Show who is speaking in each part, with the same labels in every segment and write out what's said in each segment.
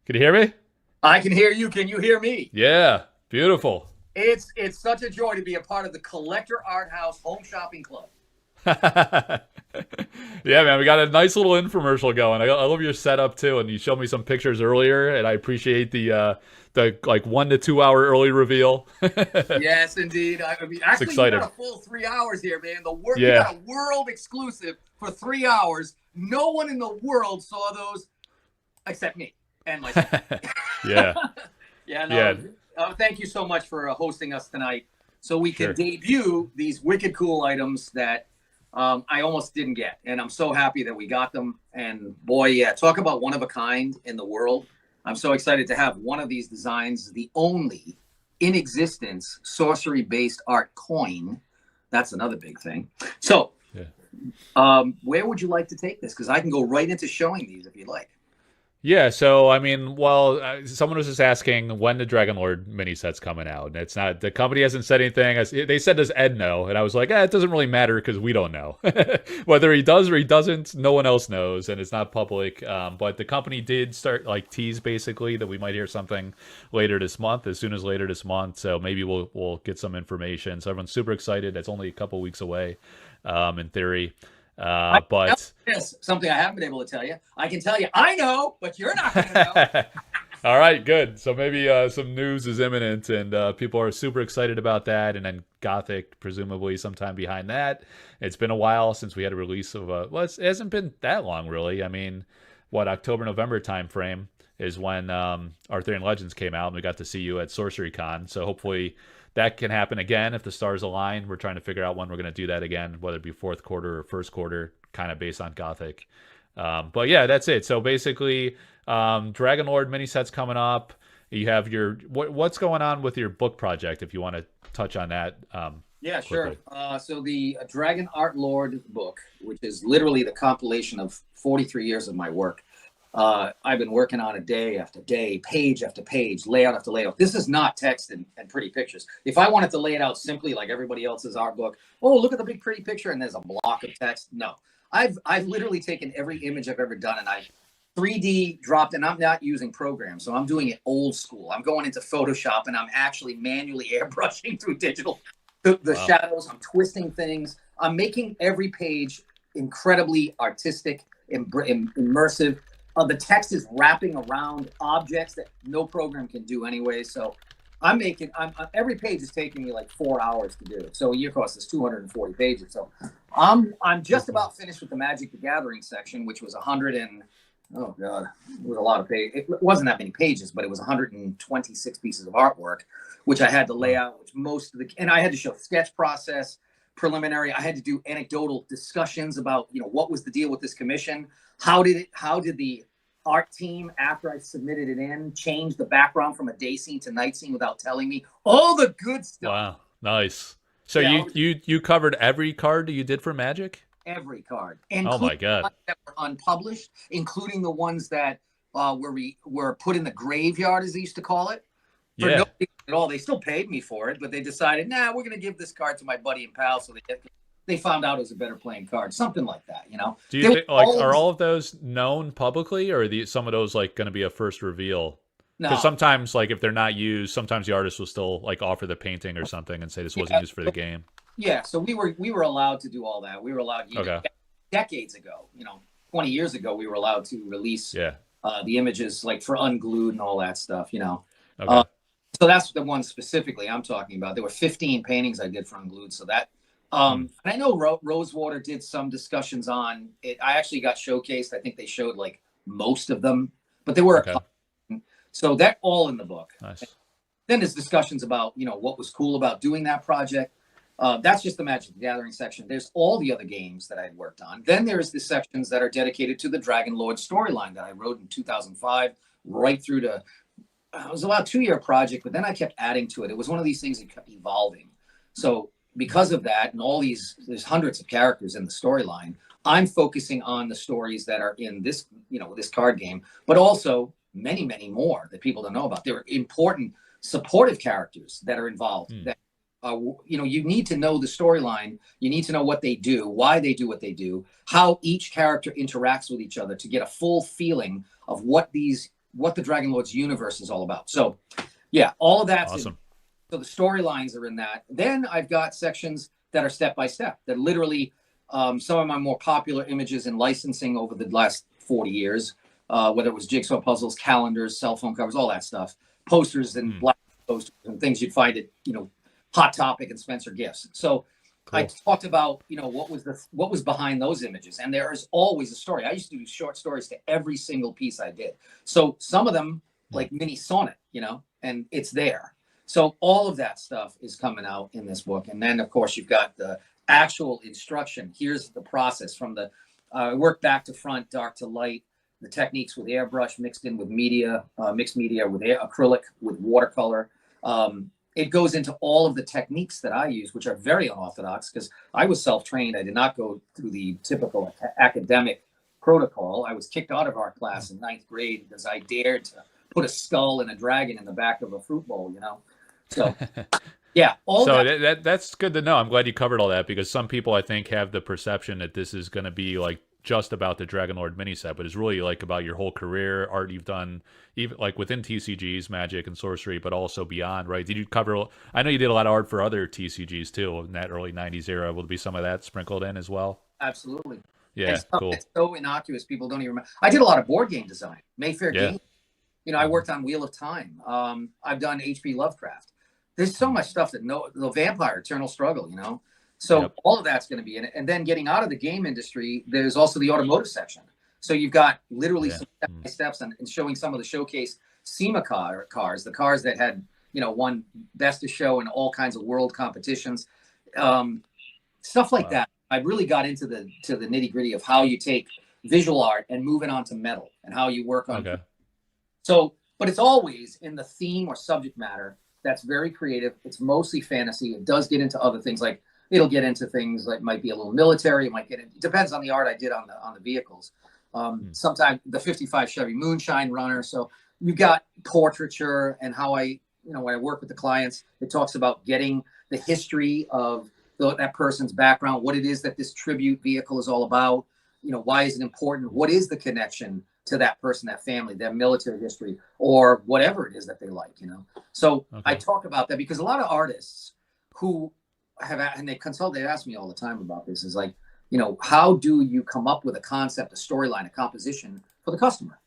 Speaker 1: Can you hear me?
Speaker 2: I can hear you. Can you hear me?
Speaker 1: Yeah, beautiful.
Speaker 2: It's such a joy to be a part of the Collector Arthouse Home Shopping Club.
Speaker 1: Yeah, man, we got a nice little infomercial going. I love your setup too, and you showed me some pictures earlier, and I appreciate the like 1 to 2 hour early reveal.
Speaker 2: Yes, indeed. I mean,
Speaker 1: It's
Speaker 2: actually, you got
Speaker 1: exciting.
Speaker 2: a full 3 hours here, man. You
Speaker 1: Yeah,
Speaker 2: got a world exclusive for 3 hours. No one in the world saw those except me and myself.
Speaker 1: yeah,
Speaker 2: Yeah,
Speaker 1: yeah.
Speaker 2: no. Thank you so much for hosting us tonight, so we could
Speaker 1: Sure.
Speaker 2: debut these wicked cool items that I almost didn't get, and I'm so happy that we got them. And boy, yeah, talk about one of a kind in the world. I'm so excited to have one of these designs, the only in existence sorcery-based art coin. That's another big thing. So,
Speaker 1: Yeah.
Speaker 2: where would you like to take this? Because I can go right into showing these if you like.
Speaker 1: Yeah, so I mean, well, someone was just asking when the Dragonlord mini set's coming out, and it's not the company hasn't said anything. They said, "Does Ed know?" And I was like, "It doesn't really matter because we don't know whether he does or he doesn't. No one else knows, and it's not public." But the company did start like tease basically that we might hear something later this month, as soon as later this month. So maybe we'll get some information. So everyone's super excited. That's only a couple weeks away, in theory.
Speaker 2: I
Speaker 1: But
Speaker 2: Yes, something I haven't been able to tell you. I can tell you, I know, but you're not going to know.
Speaker 1: All right, good. So maybe some news is imminent, and people are super excited about that. And then Gothic, presumably, sometime behind that. It's been a while since we had a release of well, it hasn't been that long, really. I mean, what October, November time frame is when Arthurian Legends came out, and we got to see you at Sorcery Con. So hopefully that can happen again if the stars align. We're trying to figure out when we're going to do that again, whether it be fourth quarter or first quarter, kind of based on Gothic. But yeah, that's it. So basically, Dragonlord mini sets coming up. You have your what's going on with your book project? If you want to touch on that
Speaker 2: Yeah, sure.
Speaker 1: quickly.
Speaker 2: So the Dragon Art Lord book, which is literally the compilation of 43 years of my work, I've been working on it day after day, page after page, layout after layout. This is not text and pretty pictures. If I wanted to lay it out simply like everybody else's art book, oh, look at the big pretty picture and there's a block of text. No, I've literally taken every image I've ever done and I've 3D dropped, and I'm not using programs, so I'm doing it old school. I'm going into Photoshop and I'm actually manually airbrushing through digital the
Speaker 1: Wow.
Speaker 2: shadows. I'm twisting things. I'm making every page incredibly artistic and immersive. The text is wrapping around objects that no program can do anyway. So every page is taking me like 4 hours to do. So a year course is 240 pages. So I'm just about finished with the Magic the Gathering section, which was 100 and oh god, it was a lot of pages. It wasn't that many pages, but it was 126 pieces of artwork, which I had to lay
Speaker 1: Wow.
Speaker 2: out. Which and I had to show sketch process, preliminary. I had to do anecdotal discussions about what was the deal with this commission. How did the art team, after I submitted it in, change the background from a day scene to night scene without telling me all the good stuff?
Speaker 1: Wow. Nice. So
Speaker 2: Yeah,
Speaker 1: you covered every card that you did for Magic?
Speaker 2: every card,
Speaker 1: Oh
Speaker 2: including
Speaker 1: my god.
Speaker 2: ones that were unpublished, including the ones that were put in the graveyard, as they used to call it, for no
Speaker 1: Yeah.
Speaker 2: reason at all. They still paid me for it, but they decided, nah, we're going to give this card to my buddy and pal, so they found out it was a better playing card, something like that.
Speaker 1: Do you
Speaker 2: There was
Speaker 1: think like are
Speaker 2: always
Speaker 1: all of those known publicly, or are some of those like going to be a first reveal? Because
Speaker 2: no,
Speaker 1: sometimes, like if they're not used, sometimes the artist will still like offer the painting or something and say this wasn't
Speaker 2: yeah,
Speaker 1: used for the game.
Speaker 2: yeah. So we were allowed to do all that. We were allowed
Speaker 1: Okay.
Speaker 2: decades ago, 20 years ago, we were allowed to release
Speaker 1: Yeah.
Speaker 2: the images like for unglued and all that stuff. Uh,
Speaker 1: Okay.
Speaker 2: so that's the one specifically I'm talking about. There were 15 paintings I did for unglued. So that,
Speaker 1: Hmm.
Speaker 2: and I know Rosewater did some discussions on it. I actually got showcased. I think they showed like most of them, but there were a
Speaker 1: Okay.
Speaker 2: couple. So that all in the book.
Speaker 1: Nice.
Speaker 2: Then there's discussions about what was cool about doing that project. That's just the Magic the Gathering section. There's all the other games that I'd worked on. Then there's the sections that are dedicated to the Dragonlord storyline that I wrote in 2005, right through to. It was about a 2-year project, but then I kept adding to it. It was one of these things that kept evolving. So because of that, and there's hundreds of characters in the storyline. I'm focusing on the stories that are in this card game, but also many, many more that people don't know about. There are important supportive characters that are involved.
Speaker 1: Hmm.
Speaker 2: That you need to know the storyline. You need to know what they do, why they do what they do, how each character interacts with each other to get a full feeling of what these what the Dragonlord's universe is all about. So yeah, all of that's
Speaker 1: Awesome.
Speaker 2: so the storylines are in that. Then I've got sections that are step by step, that literally some of my more popular images in licensing over the last 40 years, whether it was jigsaw puzzles, calendars, cell phone covers, all that stuff, posters and black posters and things you'd find at, you know, Hot Topic and Spencer Gifts. So
Speaker 1: Cool.
Speaker 2: I talked about, you know, what was behind those images, and there is always a story. I used to do short stories to every single piece I did. So some of them, like mini sonnet, you know, and it's there. So all of that stuff is coming out in this book, and then of course you've got the actual instruction. Here's the process from the work back to front, dark to light, the techniques with airbrush mixed in with media, mixed media with acrylic, with watercolor. It goes into all of the techniques that I use, which are very unorthodox because I was self-trained. I did not go through the typical academic protocol. I was kicked out of art class in 9th grade because I dared to put a skull and a dragon in the back of a fruit bowl, you know? So yeah.
Speaker 1: That's good to know. I'm glad you covered all that, because some people, I think, have the perception that this is going to be like just about the Dragonlord mini set, but it's really like about your whole career, art you've done, even like within TCGs, Magic and Sorcery, but also beyond, right? Did you cover, I know you did a lot of art for other TCGs too in that early 90s era. Will there be some of that sprinkled in as well?
Speaker 2: Absolutely.
Speaker 1: Yeah, cool.
Speaker 2: It's so innocuous, people don't even remember. I did a lot of board game design, Mayfair Games. You know, I worked on Wheel of Time. I've done H.P. Lovecraft. There's so much stuff that the Vampire, Eternal Struggle, you know? So all of that's going to be in it. And then getting out of the game industry, there's also the automotive section. So you've got literally some step-by-steps and showing some of the showcase SEMA cars, the cars that had, you know, won Best of Show in all kinds of world competitions, stuff like that. I really got into the nitty-gritty of how you take visual art and move it onto metal and how you work on So, but it's always in the theme or subject matter that's very creative. It's mostly fantasy. It does get into other things, like it'll get into things like might be a little military. It might get it depends on the art I did on the vehicles. Sometimes the 55 Chevy Moonshine Runner. So you've got portraiture and how I, you know, when I work with the clients, it talks about getting the history of that person's background, what it is that this tribute vehicle is all about. You know, why is it important? What is the connection to that person, that family, their military history, or whatever it is that they like, you know? So I talk about that because a lot of artists who have, and they ask me all the time about this, is like, you know, how do you come up with a concept, a storyline, a composition for the customer?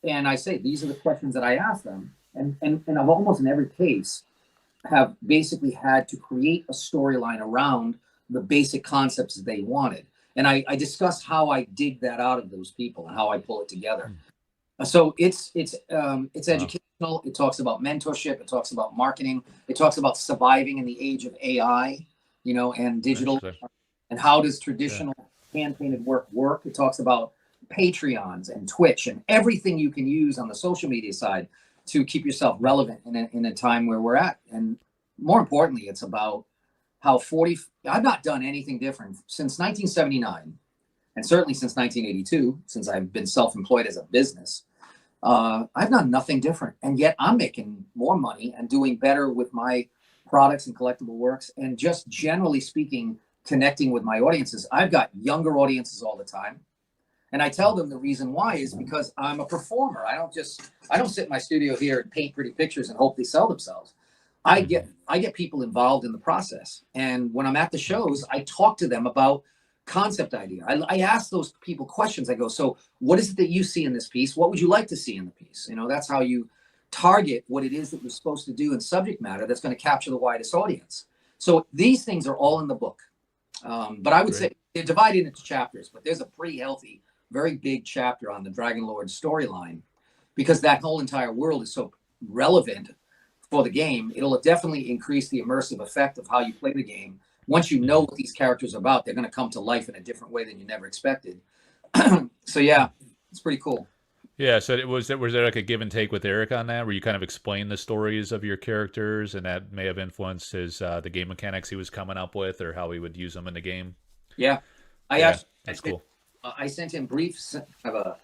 Speaker 2: And I say, these are the questions that I ask them. And I've almost in every case have basically had to create a storyline around the basic concepts that they wanted. And I discuss how I dig that out of those people and how I pull it together. So it's educational. It talks about mentorship. It talks about marketing. It talks about surviving in the age of AI, you know, and digital. And how does traditional hand-painted work? It talks about Patreons and Twitch and everything you can use on the social media side to keep yourself relevant in a time where we're at. And more importantly, it's about how I've not done anything different since 1979, and certainly since 1982, since I've been self-employed as a business. I've done nothing different, and yet I'm making more money and doing better with my products and collectible works, and just generally speaking, connecting with my audiences. I've got younger audiences all the time, and I tell them the reason why is because I'm a performer. I don't sit in my studio here and paint pretty pictures and hope they sell themselves. I get people involved in the process. And when I'm at the shows, I talk to them about concept idea. I ask those people questions. I go, so what is it that you see in this piece? What would you like to see in the piece? You know, that's how you target what it is that you're supposed to do in subject matter that's going to capture the widest audience. So these things are all in the book. But I would say they're divided into chapters, but there's a pretty healthy, very big chapter on the Dragonlord storyline, because that whole entire world is so relevant for the game. It'll definitely increase the immersive effect of how you play the game. Once you know what these characters are about, they're going to come to life in a different way than you never expected. So yeah, it's pretty cool.
Speaker 1: Yeah, so was there like a give and take with Eric on that, where you kind of explain the stories of your characters, and that may have influenced his the game mechanics he was coming up with, or how he would use them in the game?
Speaker 2: Yeah,
Speaker 1: that's cool.
Speaker 2: I sent him briefs of a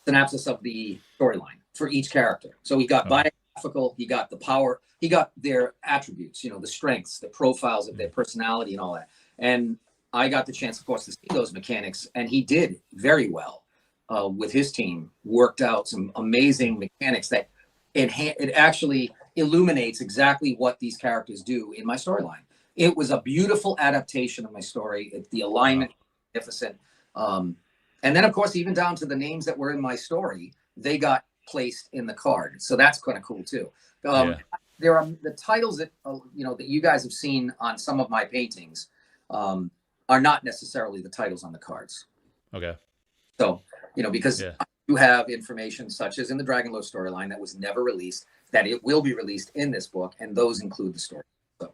Speaker 2: synopsis of the storyline for each character. So he got biographical, he got the power, he got their attributes, you know, the strengths, the profiles of their personality and all that. And I got the chance, of course, to see those mechanics, and he did very well. with his team, worked out some amazing mechanics that it actually illuminates exactly what these characters do in my storyline. It was a beautiful adaptation of my story. The alignment, magnificent. And then, of course, even down to the names that were in my story, they got placed in the card. So that's kind of cool too. There are the titles that that you guys have seen on some of my paintings are not necessarily the titles on the cards.
Speaker 1: Okay.
Speaker 2: So because you have information such as in the Dragonlord storyline that was never released, that it will be released in this book, and those include the story. So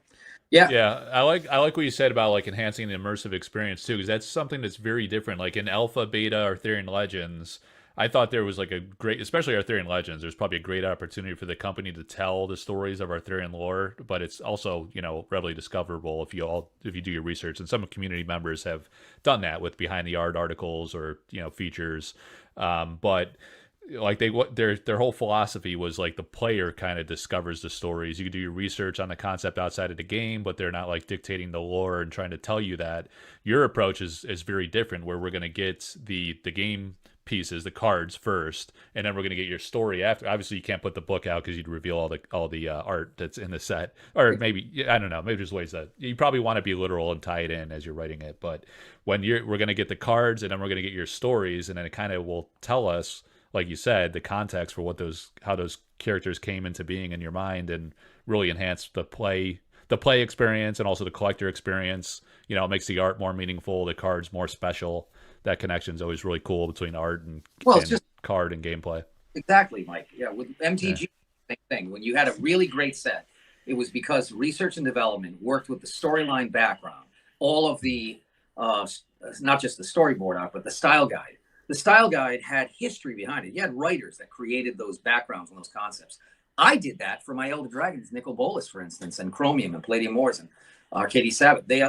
Speaker 1: yeah, I like what you said about like enhancing the immersive experience too, because that's something that's very different. Like in Alpha, Beta, Arthurian Legends, I thought there was like a great, especially Arthurian Legends, there's probably a great opportunity for the company to tell the stories of Arthurian lore, but it's also, readily discoverable if you do your research. And some community members have done that with behind the art articles or, features. But like their whole philosophy was like the player kind of discovers the stories. You can do your research on the concept outside of the game, but they're not like dictating the lore and trying to tell you that. Your approach is very different, where we're going to get the game pieces, the cards first, and then we're going to get your story after. Obviously you can't put the book out because you'd reveal all the art that's in the set, or maybe, I don't know, maybe there's ways that you probably want to be literal and tie it in as you're writing it. But when we're going to get the cards, and then we're going to get your stories, and then it kind of will tell us, like you said, the context for how those characters came into being in your mind, and really enhance the play experience and also the collector experience. It makes the art more meaningful, the cards more special. That connection is always really cool between art and just card and gameplay.
Speaker 2: Exactly, Mike. Yeah, with MTG, same thing. When you had a really great set, it was because research and development worked with the storyline background, all of the not just the storyboard art, but the style guide. The style guide had history behind it. You had writers that created those backgrounds and those concepts. I did that for my Elder Dragons, Nicol Bolas, for instance, and Chromium and Palladium Wars and Arcadia Sabbath. They,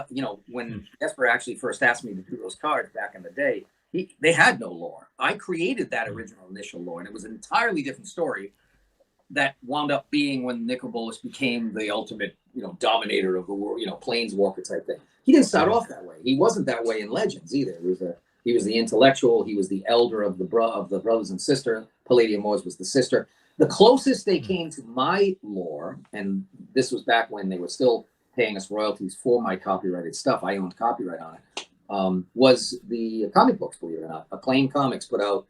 Speaker 2: when Jesper actually first asked me to do those cards back in the day, they had no lore. I created that original initial lore, and it was an entirely different story that wound up being when Nicol Bolas became the ultimate, dominator of the world, planeswalker type thing. He didn't start off that way. He wasn't that way in Legends either. He was the intellectual. He was the elder of the brothers and sister. Palladium Wars was the sister. The closest they came to my lore, and this was back when they were still paying us royalties for my copyrighted stuff. I owned copyright on it. Was the comic books, believe it or not. Acclaim Comics put out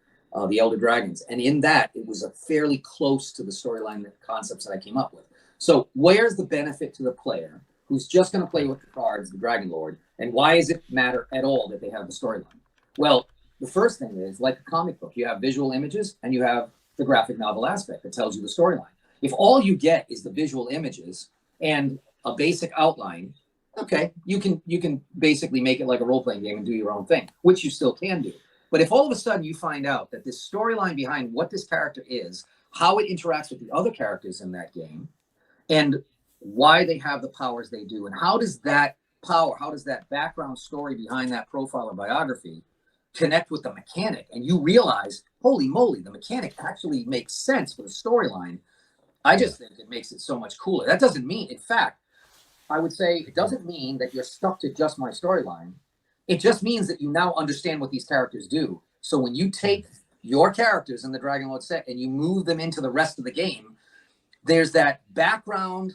Speaker 2: the Elder Dragons, and in that it was a fairly close to the storyline concepts that I came up with. So where's the benefit to the player who's just going to play with the cards, the Dragonlord, and why does it matter at all that they have the storyline? Well, the first thing is, like a comic book, you have visual images and you have the graphic novel aspect that tells you the storyline. If all you get is the visual images and a basic outline, okay, you can basically make it like a role-playing game and do your own thing, which you still can do. But if all of a sudden you find out that this storyline behind what this character is, how it interacts with the other characters in that game, and why they have the powers they do, and how does that background story behind that profile or biography connect with the mechanic, and you realize, holy moly, the mechanic actually makes sense for the storyline, I just think it makes it so much cooler. That doesn't mean, in fact, I would say it doesn't mean that you're stuck to just my storyline. It just means that you now understand what these characters do. So when you take your characters in the Dragonlord set and you move them into the rest of the game, there's that background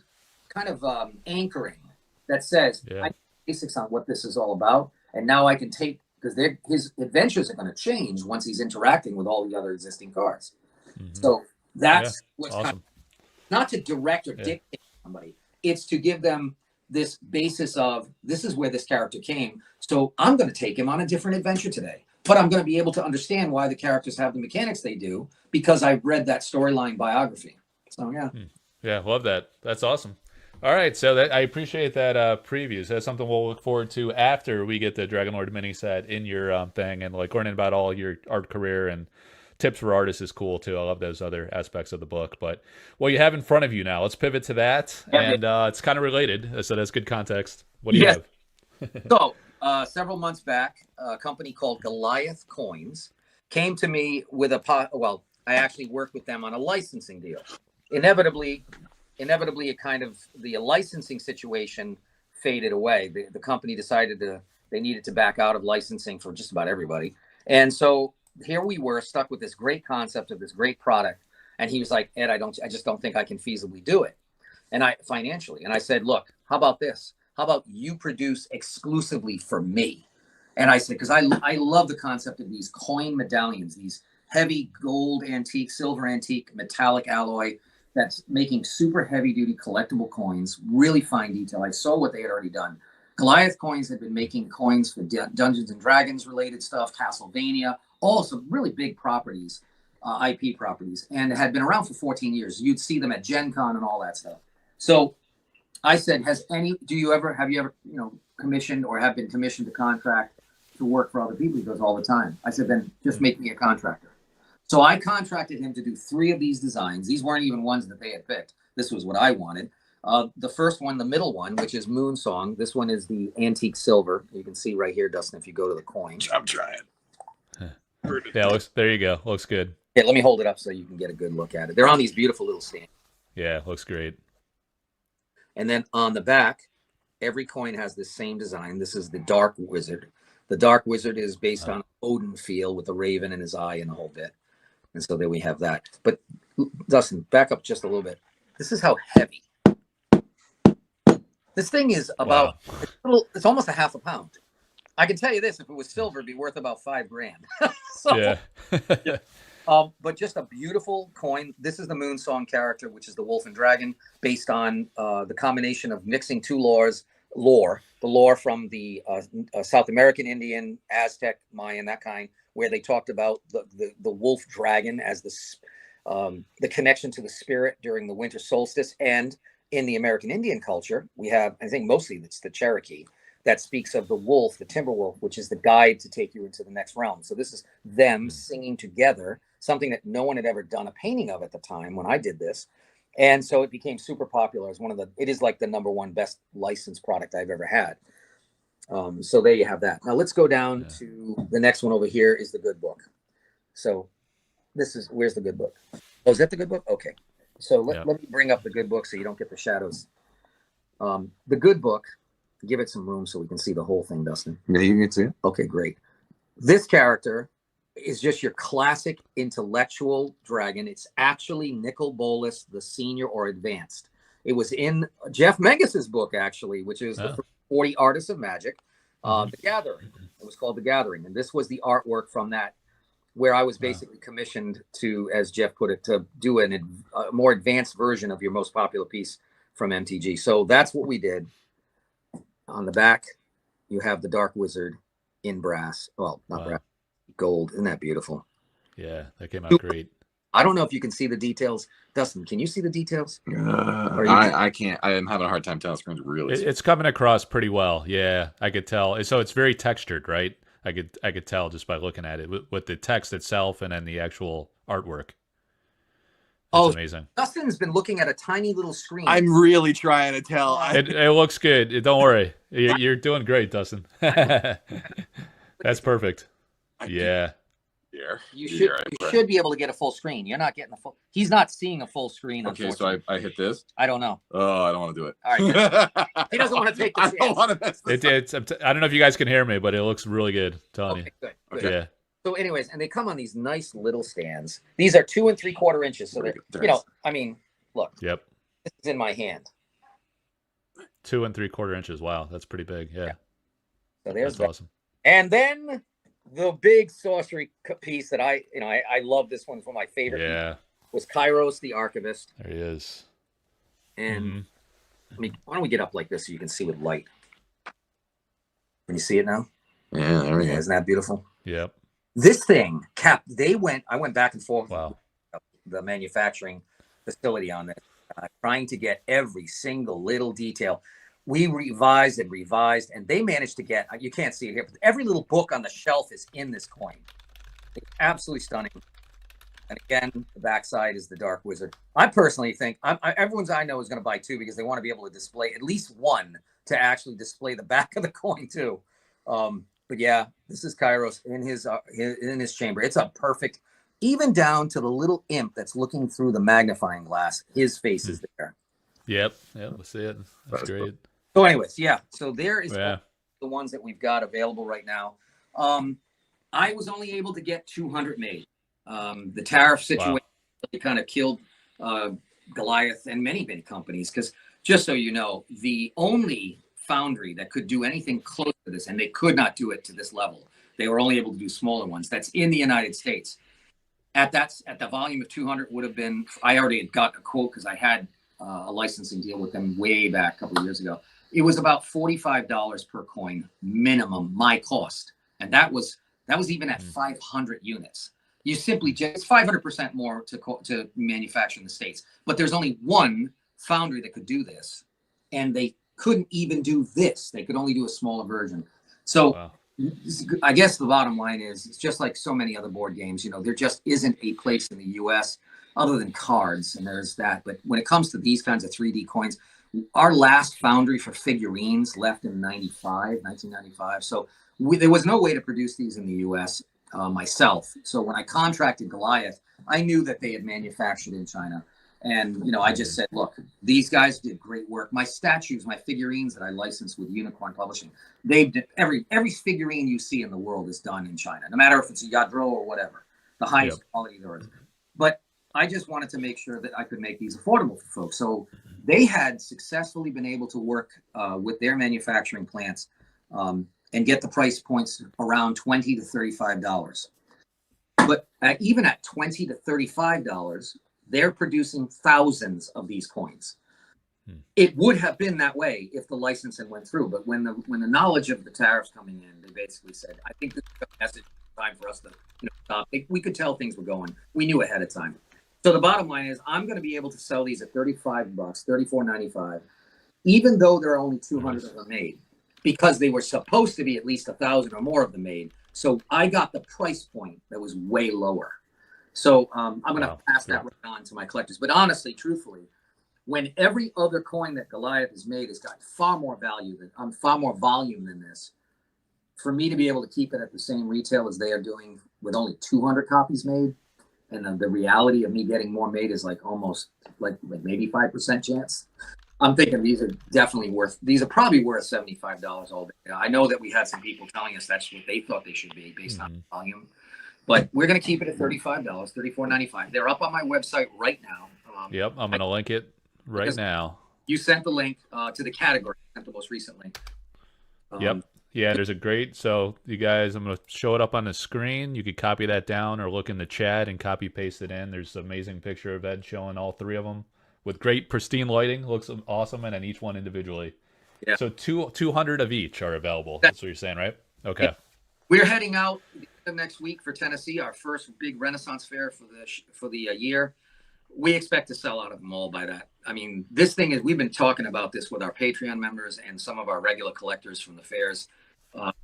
Speaker 2: kind of anchoring that says, I know basics on what this is all about, and now I can take, because his adventures are going to change once he's interacting with all the other existing cards. So that's what's awesome. Kind of, not to direct or dictate somebody, it's to give them this basis of, this is where this character came, so I'm going to take him on a different adventure today. But I'm going to be able to understand why the characters have the mechanics they do because I've read that storyline biography. So, yeah.
Speaker 1: Yeah, love that. That's awesome. All right, so I appreciate that preview. So that's something we'll look forward to after we get the Dragonlord mini set in your thing, and like learning about all your art career and tips for artists is cool too. I love those other aspects of the book. But what you have in front of you now, let's pivot to that, and it's kind of related, so that's good context. What do you have?
Speaker 2: So several months back, a company called Goliath Coins came to me with I actually worked with them on a licensing deal. Inevitably, it kind of, the licensing situation faded away. The company decided they needed to back out of licensing for just about everybody. And so here we were stuck with this great concept of this great product. And he was like, Ed, I just don't think I can feasibly do it. And financially. And I said, look, how about this? How about you produce exclusively for me? And I said, because I love the concept of these coin medallions, these heavy gold antique, silver antique, metallic alloy that's making super heavy duty collectible coins, really fine detail. I saw what they had already done. Goliath Coins had been making coins for Dungeons and Dragons related stuff, Castlevania, all some really big properties, IP properties, and had been around for 14 years. You'd see them at Gen Con and all that stuff. So I said, have you ever, commissioned or have been commissioned to contract to work for other people? He goes, all the time. I said, then just make me a contractor. So I contracted him to do 3 of these designs. These weren't even ones that they had picked. This was what I wanted. The first one, the middle one, which is Moonsong. This one is the antique silver. You can see right here, Dustin, if you go to the coin.
Speaker 3: I'm trying.
Speaker 1: Yeah, there you go. Looks good.
Speaker 2: Yeah, let me hold it up so you can get a good look at it. They're on these beautiful little stands.
Speaker 1: Yeah, looks great.
Speaker 2: And then on the back, every coin has the same design. This is the Dark Wizard. The Dark Wizard is based on Odin feel with the raven in his eye and the whole bit. And so there we have that. But Dustin, back up just a little bit. This is how heavy. This thing is about, it's almost a half a pound. I can tell you this, if it was silver, it'd be worth about $5,000. So,
Speaker 1: yeah.
Speaker 2: But just a beautiful coin. This is the Moonsong character, which is the wolf and dragon, based on the combination of mixing 2 lore, the lore from the South American Indian, Aztec, Mayan, that kind, where they talked about the wolf dragon as the connection to the spirit during the winter solstice. And in the American Indian culture, we have, I think mostly it's the Cherokee, that speaks of the wolf, the timber wolf, which is the guide to take you into the next realm. So this is them singing together, something that no one had ever done a painting of at the time when I did this. And so it became super popular as it is like the #1 best licensed product I've ever had. So there you have that. Now let's go down to the next one over here is the good book. So where's the good book? Oh, is that the good book? Okay. So let me bring up the good book so you don't get the shadows. The good book, give it some room so we can see the whole thing, Dustin.
Speaker 3: Yeah, you can see it.
Speaker 2: Okay, great. This character is just your classic intellectual dragon. It's actually Nicol Bolas, the senior or advanced. It was in Jeff Mengus's book, actually, which is the 40 Artists of Magic, The Gathering. It was called The Gathering. And this was the artwork from that, where I was basically commissioned to, as Jeff put it, to do a more advanced version of your most popular piece from MTG. So that's what we did. On the back, you have the Dark Wizard in brass. Well, not brass, gold. Isn't that beautiful?
Speaker 1: Yeah, that came out great.
Speaker 2: I don't know if you can see the details. Dustin, can you see the details?
Speaker 3: I can't. I am having a hard time telling. Screen's really.
Speaker 1: It's coming across pretty well. Yeah, I could tell. So it's very textured, right? I could tell just by looking at it with the text itself and then the actual artwork. It's amazing.
Speaker 2: Dustin's been looking at a tiny little screen.
Speaker 3: I'm really trying to tell.
Speaker 1: It looks good. Don't worry. You're doing great, Dustin. That's perfect. Yeah.
Speaker 2: You should be able to get a full screen. You're not getting a full. He's not seeing a full screen.
Speaker 3: Okay, so I hit this.
Speaker 2: I don't know.
Speaker 3: Oh, I don't want to do it.
Speaker 2: All right. He doesn't want to take the chance.
Speaker 3: I don't want to mess this up.
Speaker 1: I don't know if you guys can hear me, but it looks really good. I'm telling you.
Speaker 2: Good.
Speaker 3: Okay.
Speaker 1: Yeah.
Speaker 2: So, anyways, and they come on these nice little stands. These are 2 3/4 inches. So they're, I mean, look.
Speaker 1: Yep.
Speaker 2: This is in my hand.
Speaker 1: 2 3/4 inches. Wow, that's pretty big. Yeah.
Speaker 2: So there's
Speaker 1: that's awesome.
Speaker 2: And then the big sorcery piece that I love this one. It's one of my favorite.
Speaker 1: Yeah.
Speaker 2: Was Kairos the Archivist.
Speaker 1: There he is.
Speaker 2: And why don't we get up like this so you can see with light? Can you see it now?
Speaker 3: Yeah, there we go.
Speaker 2: Isn't that beautiful?
Speaker 1: Yep.
Speaker 2: This thing, I went back and forth
Speaker 1: with
Speaker 2: the manufacturing facility on this, trying to get every single little detail. We revised, and they managed to get, you can't see it here, but every little book on the shelf is in this coin. It's absolutely stunning. And again, the backside is the Dark Wizard. I personally think, everyone's I know is going to buy 2 because they want to be able to display at least one to actually display the back of the coin too. But yeah, this is Kairos in his chamber. It's a perfect, even down to the little imp that's looking through the magnifying glass. His face is there.
Speaker 1: Yep. Let's see it. That's great.
Speaker 2: So anyways, yeah. So there is the ones that we've got available right now. I was only able to get 200 made. The tariff situation really kind of killed Goliath and many companies, because just so you know, the only foundry that could do anything close to this, and they could not do it to this level, they were only able to do smaller ones, that's in the United States. At the volume of 200 would have been, I already had got a quote because I had a licensing deal with them way back a couple of years ago. It was about $45 per coin minimum, my cost, and that was even at 500 units. You simply it's 500% more to manufacture in the States, but there's only one foundry that could do this, and they couldn't even do this. They could only do a smaller version. So I guess the bottom line is, it's just like so many other board games. You know, there just isn't a place in the U.S. other than cards, and there's that. But when it comes to these kinds of 3D coins, our last foundry for figurines left in 1995. So there was no way to produce these in the U.S. Myself. So when I contracted Goliath, I knew that they had manufactured in China. And, you know, I just said, look, these guys did great work. My statues, my figurines that I licensed with Unicorn Publishing, they did every figurine you see in the world is done in China, no matter if it's a Yadro or whatever, the highest quality there is. But I just wanted to make sure that I could make these affordable for folks. So they had successfully been able to work with their manufacturing plants and get the price points around $20 to $35. But even at $20 to $35, they're producing thousands of these coins. It would have been that way if the licensing went through, but when the knowledge of the tariffs coming in, they basically said, I think this is a message, time for us to stop. We could tell things were going. We knew ahead of time. So the bottom line is, I'm going to be able to sell these at $35, $34.95, even though there are only 200 of them made, because they were supposed to be at least 1,000 or more of them made. So I got the price point that was way lower. So I'm going to pass that right on to my collectors. But honestly, truthfully, when every other coin that Goliath has made has got far more volume than this, for me to be able to keep it at the same retail as they are doing with only 200 copies made, and the reality of me getting more made is like almost like maybe 5% chance. I'm thinking these are probably worth $75 all day. I know that we had some people telling us that's what they thought they should be based on volume, but we're going to keep it at $35, $34.95. They're up on my website right now.
Speaker 1: Yep, I'm going to link it right now.
Speaker 2: You sent the link to the category, sent the most recent link.
Speaker 1: Yep. Yeah, there's a great, so you guys, I'm going to show it up on the screen. You could copy that down or look in the chat and copy paste it in. There's an amazing picture of Ed showing all three of them with great pristine lighting. Looks awesome, and then each one individually. Yeah. So 200 of each are available. That's what you're saying, right? Okay. Yeah.
Speaker 2: We're heading out next week for Tennessee, our first big Renaissance fair for the year. We expect to sell out of them all by that. I mean, this thing is, we've been talking about this with our Patreon members and some of our regular collectors from the fairs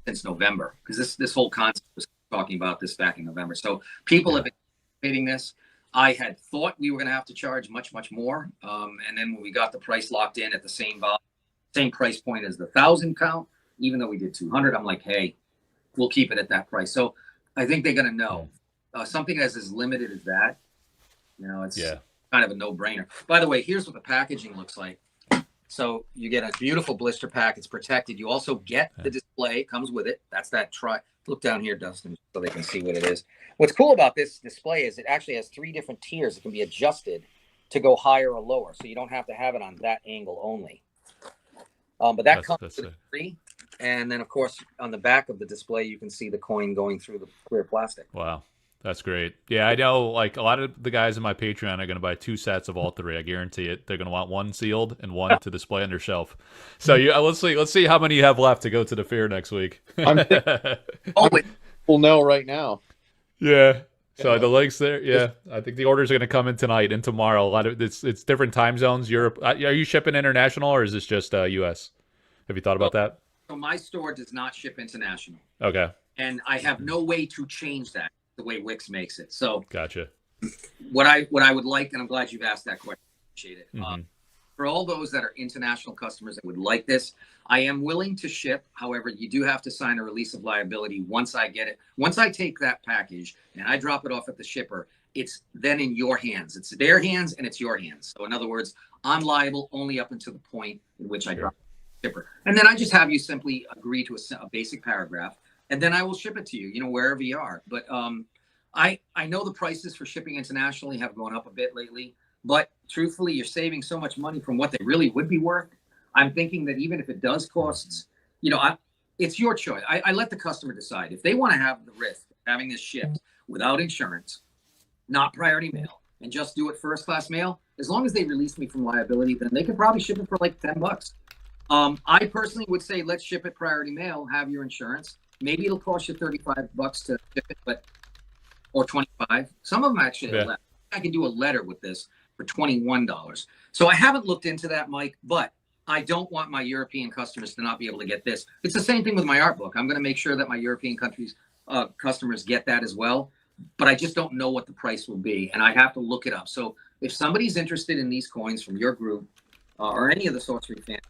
Speaker 2: since November, because this whole concept was talking about this back in November. So people have been anticipating this. I had thought we were going to have to charge much more, and then when we got the price locked in at the same price point as the 1,000 count, even though we did 200, I'm like, hey, we'll keep it at that price. So I think they're going to know something that's as limited as that. You know, it's kind of a no-brainer. By the way, here's what the packaging looks like. So you get a beautiful blister pack. It's protected. You also get the display. It comes with it. That's that look down here, Dustin, so they can see what it is. What's cool about this display is it actually has 3 different tiers. It can be adjusted to go higher or lower, so you don't have to have it on that angle only. But that comes with free. And then, of course, on the back of the display, you can see the coin going through the clear plastic.
Speaker 1: Wow. That's great. Yeah, I know, like, a lot of the guys in my Patreon are going to buy 2 sets of all 3. I guarantee it. They're going to want one sealed and one to display on their shelf. So let's see how many you have left to go to the fair next week.
Speaker 4: We'll know right now.
Speaker 1: Yeah. So the links there. Yeah, I think the orders are going to come in tonight and tomorrow. A lot of it's different time zones. Europe. Are you shipping international or is this just U.S.? Have you thought about that?
Speaker 2: So my store does not ship international.
Speaker 1: Okay.
Speaker 2: And I have no way to change that the way Wix makes it. So
Speaker 1: gotcha.
Speaker 2: What I would like, and I'm glad you've asked that question. Appreciate it. For all those that are international customers that would like this, I am willing to ship. However, you do have to sign a release of liability once I get it. Once I take that package and I drop it off at the shipper, it's then in your hands. It's their hands and it's your hands. So in other words, I'm liable only up until the point in which I drop the shipper. And then I just have you simply agree to a basic paragraph and then I will ship it to you, wherever you are. But I know the prices for shipping internationally have gone up a bit lately, but truthfully, you're saving so much money from what they really would be worth. I'm thinking that even if it does cost, it's your choice. I let the customer decide if they want to have the risk of having this shipped without insurance, not priority mail, and just do it first class mail. As long as they release me from liability, then they could probably ship it for like $10. I personally would say let's ship it priority mail, have your insurance. Maybe it'll cost you $35 to ship it, or $25. Some of them actually are less. I can do a letter with this for $21. So I haven't looked into that, Mike, but I don't want my European customers to not be able to get this. It's the same thing with my art book. I'm going to make sure that my European countries customers get that as well, but I just don't know what the price will be, and I have to look it up. So if somebody's interested in these coins from your group or any of the Sorcery fans,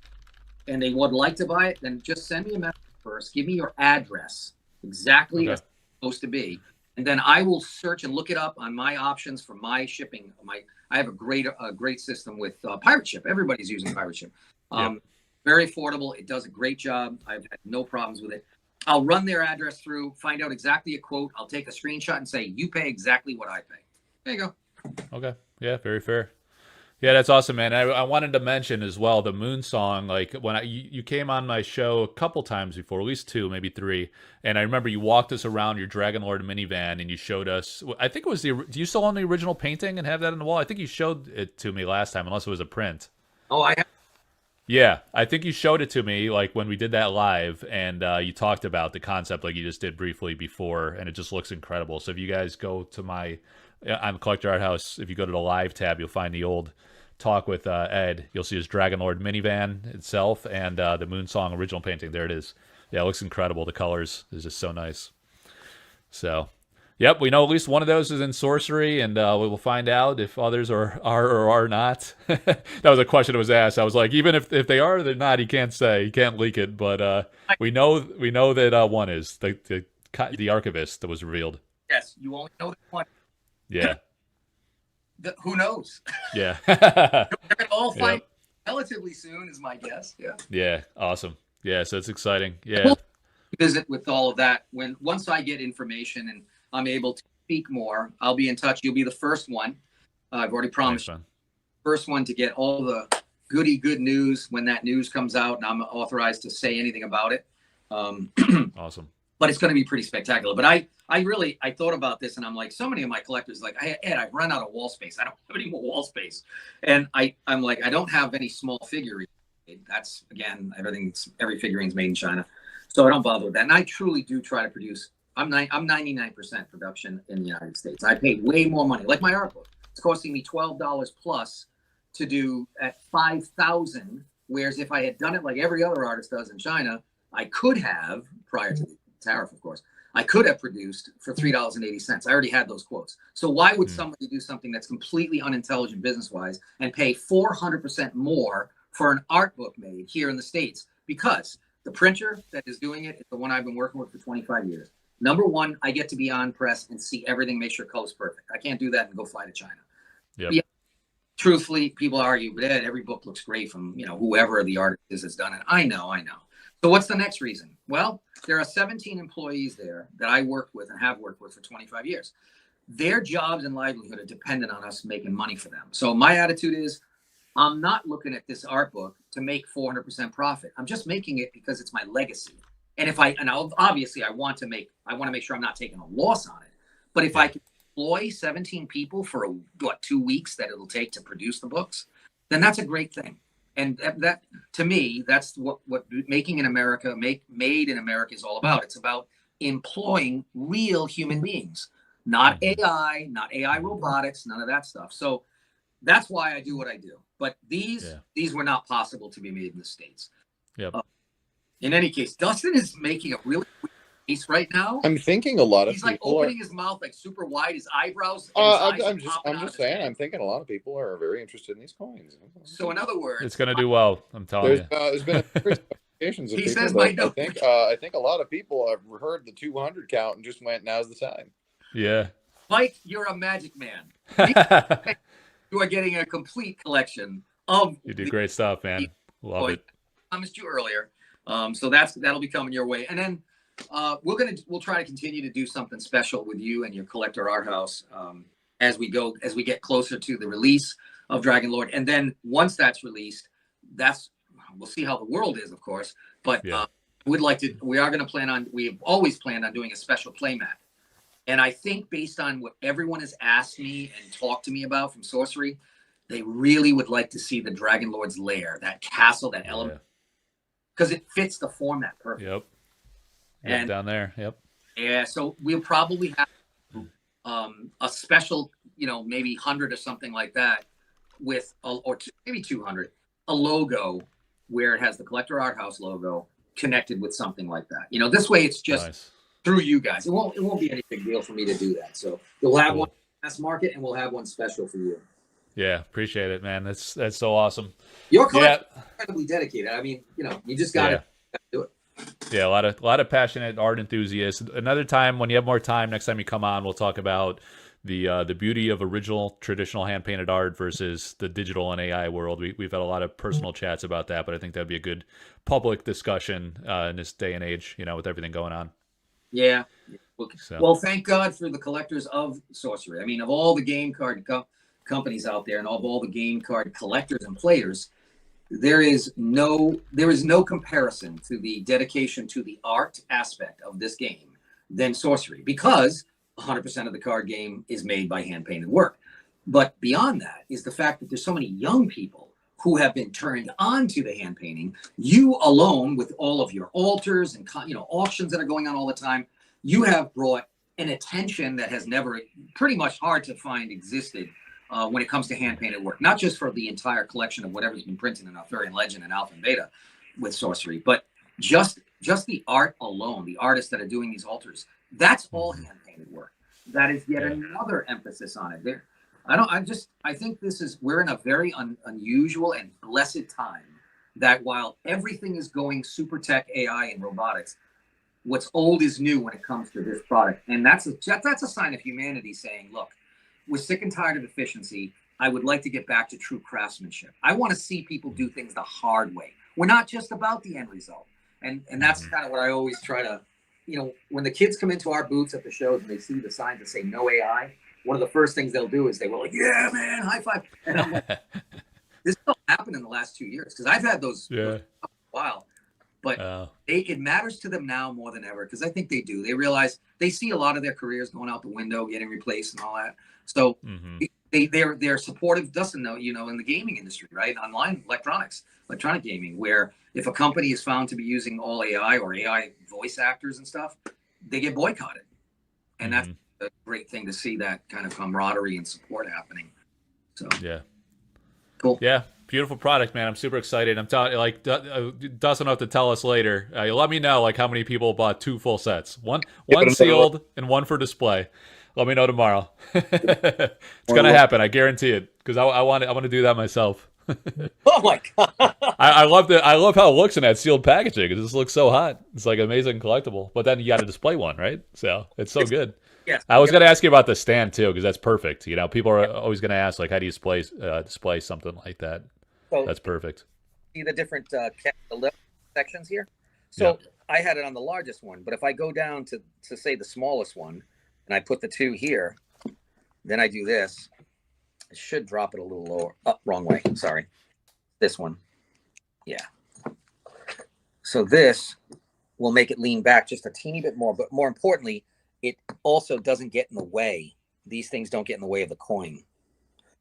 Speaker 2: and they would like to buy it, then just send me a message first. Give me your address, exactly as it's supposed to be, and then I will search and look it up on my options for my shipping. I have a great system with Pirate Ship. Everybody's using Pirate Ship. Very affordable. It does a great job. I've had no problems with it. I'll run their address through, find out exactly a quote. I'll take a screenshot and say, you pay exactly what I pay. There you go.
Speaker 1: Okay. Yeah, very fair. Yeah, that's awesome, man. I wanted to mention as well the Moon Song. Like when you came on my show a couple times before, at least 2, maybe 3, and I remember you walked us around your Dragonlord minivan and you showed us. I think it was do you still own the original painting and have that on the wall? I think you showed it to me last time, unless it was a print.
Speaker 2: Oh, I have.
Speaker 1: Yeah, I think you showed it to me like when we did that live, and you talked about the concept like you just did briefly before, and it just looks incredible. So if you guys go to my on Collector Arthouse, if you go to the live tab, you'll find the old talk with Ed. You'll see his Dragonlord minivan itself and the Moon Song original painting. There it is. Yeah, it looks incredible. The colors is just so nice. So, yep, we know at least one of those is in Sorcery, and we will find out if others are or are not. That was a question that was asked. I was like, even if they are or they're not, he can't say. He can't leak it. But we know that one is the archivist that was revealed.
Speaker 2: Yes, you only know that one.
Speaker 1: Yeah.
Speaker 2: Who knows?
Speaker 1: Yeah.
Speaker 2: They're going to all find relatively soon, is my guess. Yeah.
Speaker 1: Yeah. Awesome. Yeah. So it's exciting. Yeah.
Speaker 2: Visit with all of that. Once I get information and I'm able to speak more, I'll be in touch. You'll be the first one. I've already promised.
Speaker 1: Thanks,
Speaker 2: first one to get all the good news when that news comes out, and I'm authorized to say anything about it.
Speaker 1: Awesome.
Speaker 2: But it's going to be pretty spectacular. But I thought about this, and I'm like, so many of my collectors like, Ed, I've run out of wall space. I don't have any more wall space. And I'm like, I don't have any small figurines. That's, again, every figurine's made in China. So I don't bother with that. And I truly do try to produce. I'm 99% production in the United States. I pay way more money. Like my art book, it's costing me $12 plus to do at 5,000. Whereas if I had done it like every other artist does in China, I could have, prior to the tariff, of course, I could have produced for $3.80. I already had those quotes. So why would somebody do something that's completely unintelligent business-wise and pay 400% more for an art book made here in the States? Because the printer that is doing it is the one I've been working with for 25 years. Number one, I get to be on press and see everything, make sure color's perfect. I can't do that and go fly to China.
Speaker 1: Yep.
Speaker 2: Yeah, truthfully, people argue, but Ed, every book looks great from whoever the artist is that's done it. I know. So what's the next reason? Well, there are 17 employees there that I worked with and have worked with for 25 years. Their jobs and livelihood are dependent on us making money for them. So my attitude is, I'm not looking at this art book to make 400% profit. I'm just making it because it's my legacy. And obviously I want to make sure I'm not taking a loss on it. But if I can employ 17 people for 2 weeks that it'll take to produce the books, then that's a great thing. And that, to me, that's what making in America, made in America is all about. It's about employing real human beings, not AI, not AI robotics, none of that stuff. So that's why I do what I do. But these were not possible to be made in the States.
Speaker 1: Yep.
Speaker 2: In any case, Dustin is making a really quick face right now.
Speaker 3: I'm thinking a lot of
Speaker 2: He's like
Speaker 3: people
Speaker 2: opening his mouth like super wide, his eyebrows.
Speaker 3: I'm just saying. I'm thinking a lot of people are very interested in these coins.
Speaker 2: So in other words,
Speaker 1: it's going to do well. I'm telling you.
Speaker 3: There's been expectations of
Speaker 2: He
Speaker 3: people.
Speaker 2: says my note.
Speaker 3: I think a lot of people have heard the 200 count and just went, "Now's the time."
Speaker 1: Yeah.
Speaker 2: Mike, you're a magic man. You are getting a complete collection of.
Speaker 1: You do great stuff, man. Love it.
Speaker 2: I promised you earlier. So that'll be coming your way. And then we'll try to continue to do something special with you and your Collector Arthouse as we get closer to the release of Dragonlord. And then once that's released, we'll see how the world is, of course. But we've always planned on doing a special playmat. And I think based on what everyone has asked me and talked to me about from Sorcery, they really would like to see the Dragonlord's lair, that castle, that element, because it fits the format perfectly.
Speaker 1: Yep.
Speaker 2: And
Speaker 1: down there. Yep.
Speaker 2: Yeah, so we'll probably have a special, maybe 100 or something like that, with maybe 200, a logo where it has the Collector Arthouse logo connected with something like that. This way it's just through you guys. It won't be any big deal for me to do that. So you'll have one mass market, and we'll have one special for you.
Speaker 1: Yeah, appreciate it, man. That's so awesome.
Speaker 2: Your collection is incredibly dedicated. I mean, you just got to do it.
Speaker 1: Yeah, a lot of passionate art enthusiasts. Another time, when you have more time, next time you come on, we'll talk about the beauty of original traditional hand painted art versus the digital and AI world. We've had a lot of personal chats about that, but I think that'd be a good public discussion in this day and age, with everything going on.
Speaker 2: Yeah. Well, thank God for the collectors of Sorcery. I mean, of all the game card companies out there, and of all the game card collectors and players, there is no comparison to the dedication to the art aspect of this game than Sorcery, because 100% of the card game is made by hand painted work. But beyond that is the fact that there's so many young people who have been turned on to the hand painting. You alone, with all of your altars and auctions that are going on all the time, you have brought an attention that has never, pretty much hard to find, existed when it comes to hand painted work. Not just for the entire collection of whatever's been printed in Arthurian Legend and Alpha and Beta with Sorcery, but just the art alone, the artists that are doing these altars, that's all hand painted work. That is yet another emphasis on it. There, I think we're in a very unusual and blessed time that while everything is going super tech, AI, and robotics, what's old is new when it comes to this product. And that's a sign of humanity saying, look, we're sick and tired of efficiency. I would like to get back to true craftsmanship. I want to see people do things the hard way. We're not just about the end result. And that's kind of what I always try to, when the kids come into our booths at the shows and they see the signs that say no AI, one of the first things they'll do is they will like, yeah, man, high five. And I'm like, this don't happen in the last 2 years, because I've had those for a while. But it matters to them now more than ever, because I think they do. They realize they see a lot of their careers going out the window, getting replaced and all that. So they're supportive, doesn't know, in the gaming industry, right? Online electronic gaming, where if a company is found to be using all AI or AI voice actors and stuff, they get boycotted. And that's a great thing to see, that kind of camaraderie and support happening. So cool.
Speaker 1: Yeah. Beautiful product, man. I'm super excited. I'm telling you, Dustin will have to tell us later. Let me know how many people bought 2 full sets, one sealed and one for display. Let me know tomorrow. It's gonna happen. I guarantee it, because I want to do that myself.
Speaker 2: Oh my God.
Speaker 1: I love how it looks in that sealed packaging. It just looks so hot. It's like amazing collectible. But then you got to display one, right? So it's so good.
Speaker 2: Yes.
Speaker 1: I was gonna ask you about the stand too, because that's perfect. People are always gonna ask, how do you display something like that? So that's perfect.
Speaker 2: See the different sections here? So I had it on the largest one, but if I go down to say the smallest one, and I put the 2 here, then I do this, it should drop it a little lower. Oh, wrong way. Sorry. This one. Yeah. So this will make it lean back just a teeny bit more, but more importantly, it also doesn't get in the way. These things don't get in the way of the coin.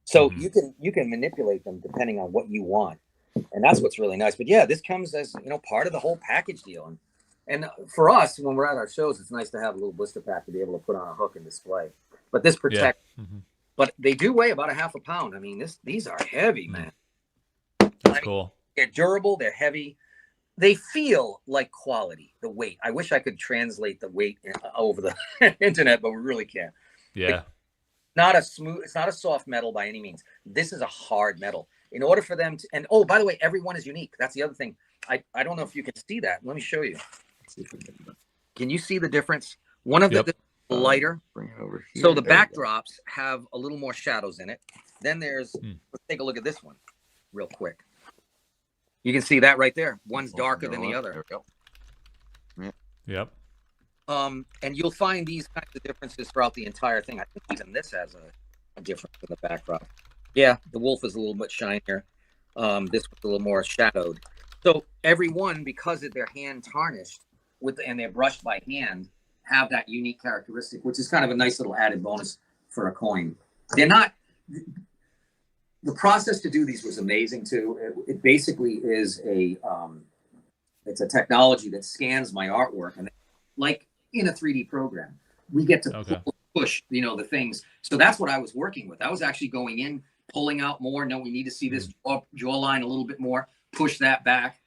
Speaker 2: So you can manipulate them depending on what you want. And that's what's really nice. But yeah, this comes as, part of the whole package deal. And for us, when we're at our shows, it's nice to have a little blister pack to be able to put on a hook and display. But this protects. But they do weigh about a half a pound. I mean, these are heavy, man.
Speaker 1: That's cool.
Speaker 2: They're durable. They're heavy. They feel like quality, the weight. I wish I could translate the weight over the internet, but we really can't.
Speaker 1: Yeah.
Speaker 2: It's not a soft metal by any means. This is a hard metal. In order for them to, and by the way, everyone is unique. That's the other thing. I don't know if you can see that. Let me show you. Can you see the difference? One of the lighter.
Speaker 3: Bring it over here.
Speaker 2: So the backdrops have a little more shadows in it. Then there's, let's take a look at this one real quick. You can see that right there. One's darker than the other.
Speaker 3: There we go.
Speaker 1: Yep.
Speaker 2: And you'll find these kinds of differences throughout the entire thing. I think even this has a difference in the backdrop. Yeah, the wolf is a little bit shinier. This was a little more shadowed. So every one, because they're hand tarnished and they're brushed by hand, have that unique characteristic, which is kind of a nice little added bonus for a coin. They're not. The process to do these was amazing too. It basically is it's a technology that scans my artwork, and like in a 3D program, we get to push, the things. So that's what I was working with. I was actually going in, pulling out more. No, we need to see this jawline a little bit more. Push that back.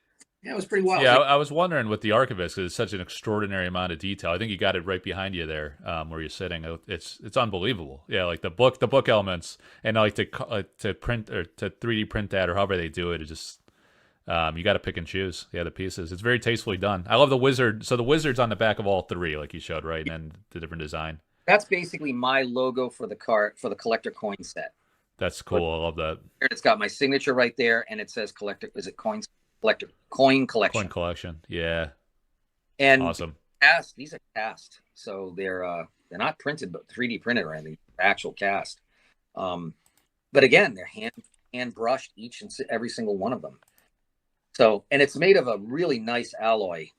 Speaker 2: Yeah, it was pretty wild.
Speaker 1: Yeah, I was wondering with the Archivist, because it's such an extraordinary amount of detail. I think you got it right behind you there, where you're sitting. It's unbelievable. Yeah, like the book elements, and like to print or to 3D print that, or however they do it. It just you got to pick and choose. Yeah, the pieces. It's very tastefully done. I love the wizard. So the wizard's on the back of all three, like you showed, right? And then the different design.
Speaker 2: That's basically my logo for the collector coin set.
Speaker 1: That's cool. I love that.
Speaker 2: It's got my signature right there, and it says collector. Is it coins? Collector coin collection.
Speaker 1: Coin collection. Yeah.
Speaker 2: And
Speaker 1: awesome.
Speaker 2: These are cast, so they're not printed, but 3D printed or anything. Actual cast. But again, they're hand brushed, each and every single one of them. So, and it's made of a really nice alloy,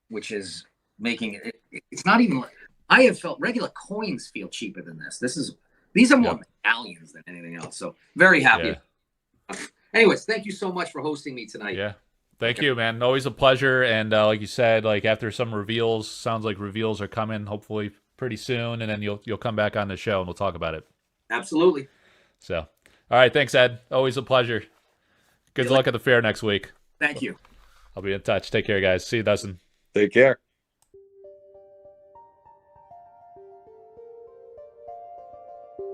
Speaker 2: which is making it. It's not even. I have felt regular coins feel cheaper than this. These are more medallions than anything else. So very happy. Yeah. Anyways, thank you so much for hosting me tonight.
Speaker 1: Yeah. Thank you, man. Always a pleasure. And like you said, like after some reveals, sounds like reveals are coming hopefully pretty soon. And then you'll come back on the show and we'll talk about it.
Speaker 2: Absolutely.
Speaker 1: So, all right. Thanks, Ed. Always a pleasure. Good luck at the fair next week.
Speaker 2: Thank you.
Speaker 1: I'll be in touch. Take care, guys. See you, Dustin.
Speaker 3: Take care.